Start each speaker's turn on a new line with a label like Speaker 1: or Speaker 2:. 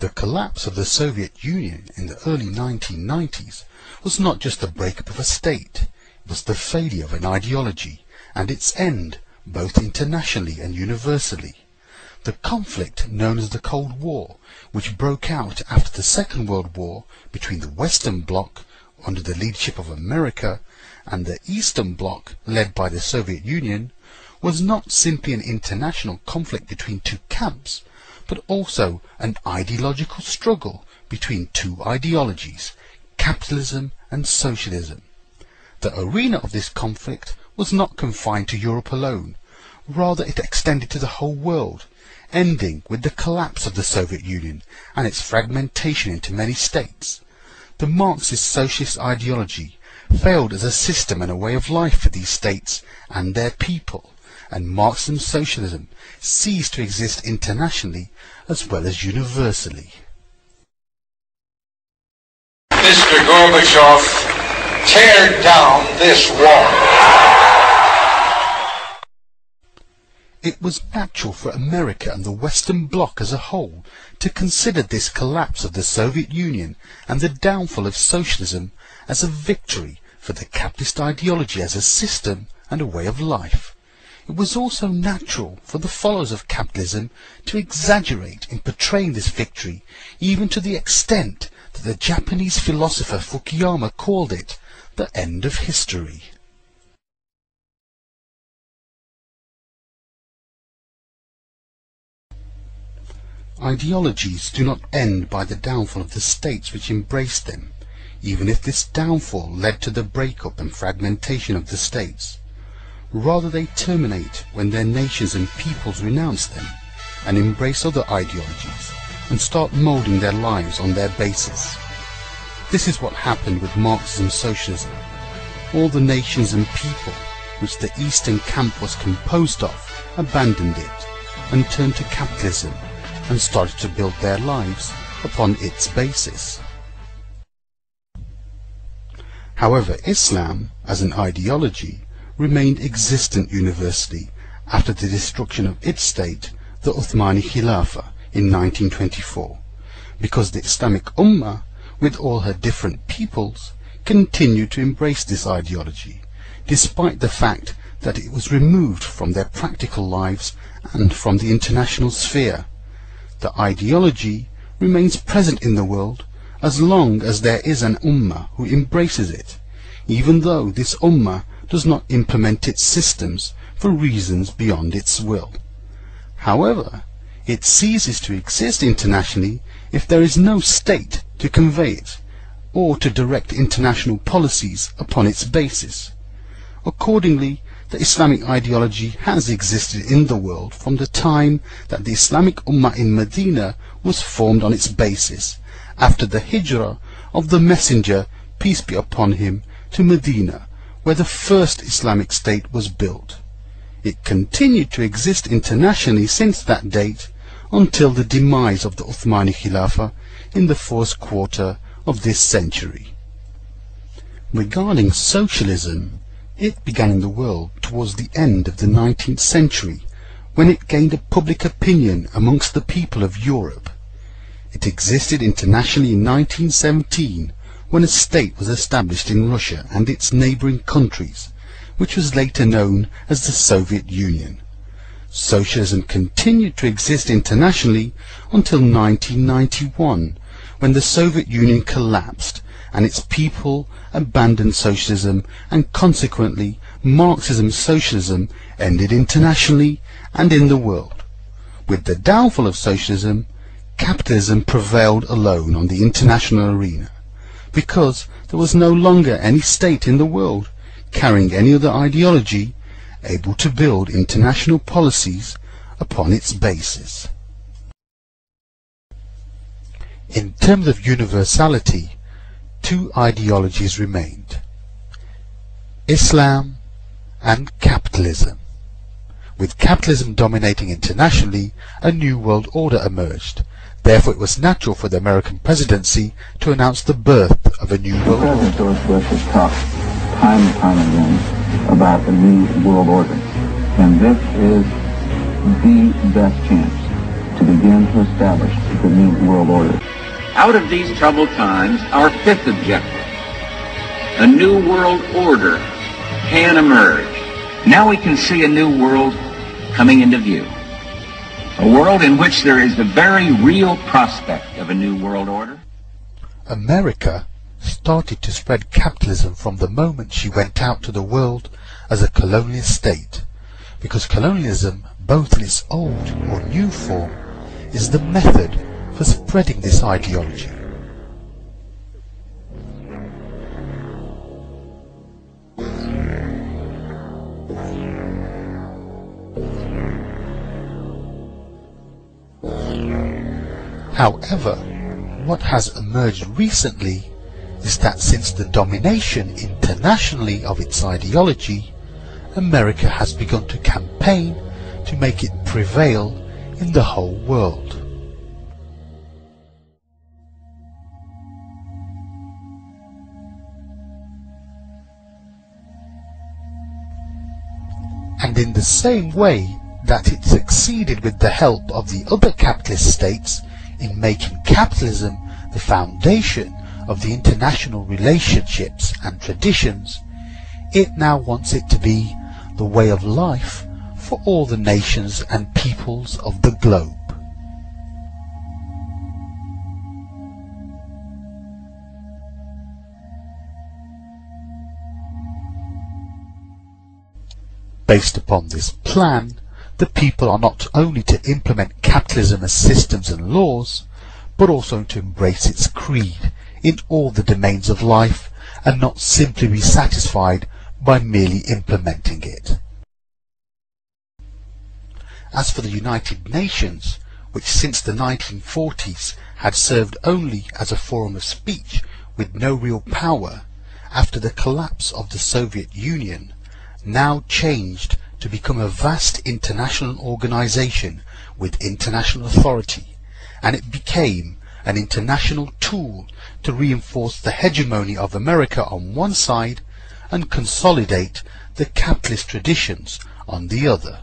Speaker 1: The collapse of the Soviet Union in the early 1990s was not just the breakup of a state, it was the failure of an ideology and its end, both internationally and universally. The conflict known as the Cold War, which broke out after the Second World War between the Western Bloc, under the leadership of America, and the Eastern Bloc, led by the Soviet Union, was not simply an international conflict between two camps, but also an ideological struggle between two ideologies, capitalism and socialism. The arena of this conflict was not confined to Europe alone, rather it extended to the whole world, ending with the collapse of the Soviet Union and its fragmentation into many states. The Marxist socialist ideology failed as a system and a way of life for these states and their people, and Marxism-socialism ceased to exist internationally as well as universally.
Speaker 2: Mr. Gorbachev, tear down this wall.
Speaker 1: It was natural for America and the Western Bloc as a whole to consider this collapse of the Soviet Union and the downfall of socialism as a victory for the capitalist ideology as a system and a way of life. It was also natural for the followers of capitalism to exaggerate in portraying this victory, even to the extent that the Japanese philosopher Fukuyama called it the end of history. Ideologies do not end by the downfall of the states which embraced them, even if this downfall led to the breakup and fragmentation of the states. Rather, they terminate when their nations and peoples renounce them and embrace other ideologies and start moulding their lives on their basis. This is what happened with Marxism-socialism. All the nations and people which the Eastern camp was composed of abandoned it and turned to capitalism and started to build their lives upon its basis. However, Islam, as an ideology, remained existent universally after the destruction of its state, the Uthmani Khilafah, in 1924, because the Islamic Ummah, with all her different peoples, continued to embrace this ideology, despite the fact that it was removed from their practical lives and from the international sphere. The ideology remains present in the world as long as there is an Ummah who embraces it, even though this Ummah does not implement its systems for reasons beyond its will. However, it ceases to exist internationally if there is no state to convey it, or to direct international policies upon its basis. Accordingly, the Islamic ideology has existed in the world from the time that the Islamic Ummah in Medina was formed on its basis, after the hijrah of the Messenger, peace be upon him, to Medina, where the first Islamic state was built. It continued to exist internationally since that date, until the demise of the Uthmani Khilafah in the first quarter of this century. Regarding socialism, it began in the world towards the end of the 19th century, when it gained a public opinion amongst the people of Europe. It existed internationally in 1917, when a state was established in Russia and its neighbouring countries, which was later known as the Soviet Union. Socialism continued to exist internationally until 1991, when the Soviet Union collapsed and its people abandoned socialism, and consequently Marxism-socialism ended internationally and in the world. With the downfall of socialism, capitalism prevailed alone on the international arena, because there was no longer any state in the world carrying any other ideology able to build international policies upon its basis. In terms of universality, two ideologies remained: Islam and capitalism. With capitalism dominating internationally, a new world order emerged. Therefore, it was natural for the American presidency to announce the birth of a new world order.
Speaker 3: President George Bush has talked time and time again about a new world order, and this is the best chance to to begin to establish the new world order.
Speaker 4: Out of these troubled times, our fifth objective, a new world order, can emerge. Now we can see a new world coming into view. A world in which there is the very real prospect of a new world order.
Speaker 1: America started to spread capitalism from the moment she went out to the world as a colonial state, because colonialism, both in its old or new form, is the method for spreading this ideology. However, what has emerged recently is that since the domination internationally of its ideology, America has begun to campaign to make it prevail in the whole world. And in the same way that it succeeded with the help of the other capitalist states in making capitalism the foundation of the international relationships and traditions, it now wants it to be the way of life for all the nations and peoples of the globe. Based upon this plan, the people are not only to implement capitalism as systems and laws, but also to embrace its creed in all the domains of life and not simply be satisfied by merely implementing it. As for the United Nations, which since the 1940s had served only as a forum of speech with no real power, after the collapse of the Soviet Union, now changed to become a vast international organization with international authority, and it became an international tool to reinforce the hegemony of America on one side and consolidate the capitalist traditions on the other.